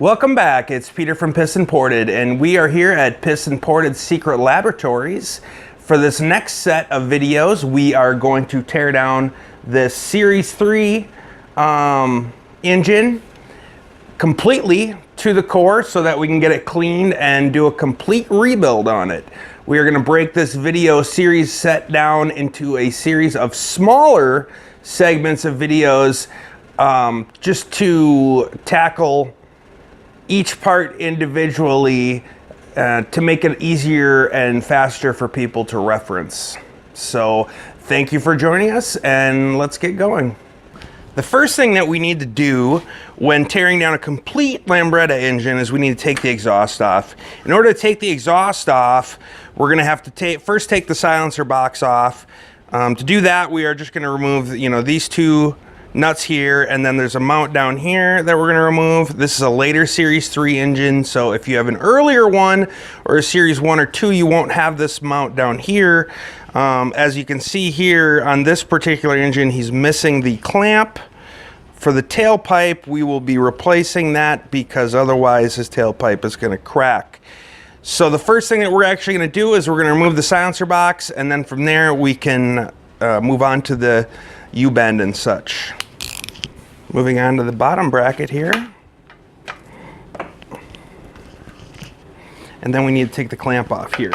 Welcome back, it's Peter from Piston Ported, and we are here at Piston Ported Secret Laboratories. For this next set of videos, we are going to tear down this Series 3 engine completely to the core so that we can get it cleaned and do a complete rebuild on it. We are going to break this video series set down into a series of smaller segments of videos just to tackle each part individually to make it easier and faster for people to reference. So thank you for joining us, and let's get going. The first thing that we need to do when tearing down a complete Lambretta engine is we need to take the exhaust off. In order to take the exhaust off, we're going to have to first take the silencer box off. To do that, we are just going to remove, these two nuts here, and then there's a mount down here that we're going to remove. This is a later Series 3 engine, so if you have an earlier one or a Series 1 or 2, you won't have this mount down here. As you can see here on this particular engine, he's missing the clamp for the tailpipe. We will be replacing that because otherwise his tailpipe is going to crack. So the first thing that we're actually going to do is we're going to remove the silencer box, and then from there we can move on to the U-bend and such. Moving on to the bottom bracket here. And then we need to take the clamp off here.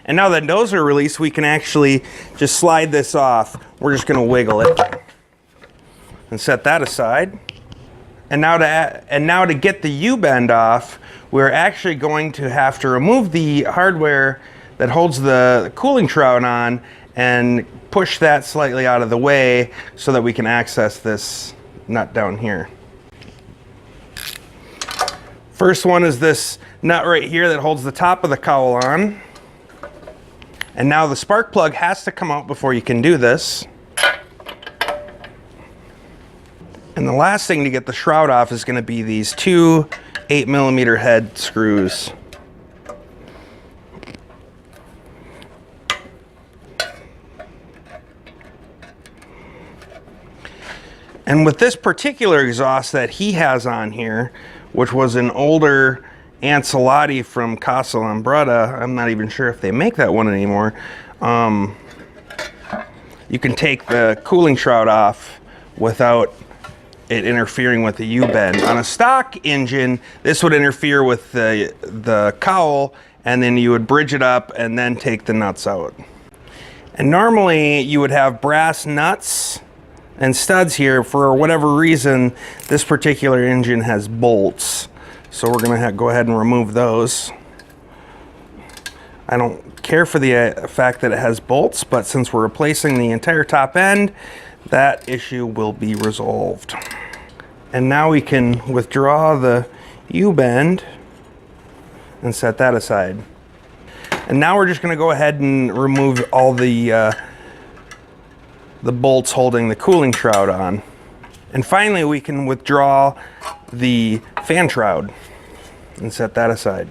And now that those are released, we can actually just slide this off. We're just going to wiggle it and set that aside. And now to get the U-bend off, we're actually going to have to remove the hardware that holds the cooling shroud on and push that slightly out of the way so that we can access this nut down here. First one is this nut right here that holds the top of the cowl on. And now the spark plug has to come out before you can do this. And the last thing to get the shroud off is going to be these two 8mm head screws. And with this particular exhaust that he has on here, which was an older Ancelotti from Casa Lambretta, I'm not even sure if they make that one anymore, you can take the cooling shroud off without it interfering with the U-bend. On a stock engine, this would interfere with the cowl, and then you would bridge it up and then take the nuts out. And normally you would have brass nuts and studs here. For whatever reason, this particular engine has bolts. So we're gonna go ahead and remove those. I don't care for the fact that it has bolts, but since we're replacing the entire top end, that issue will be resolved. And now we can withdraw the U-bend and set that aside. And now we're just going to go ahead and remove all the bolts holding the cooling shroud on. And finally we can withdraw the fan shroud and set that aside.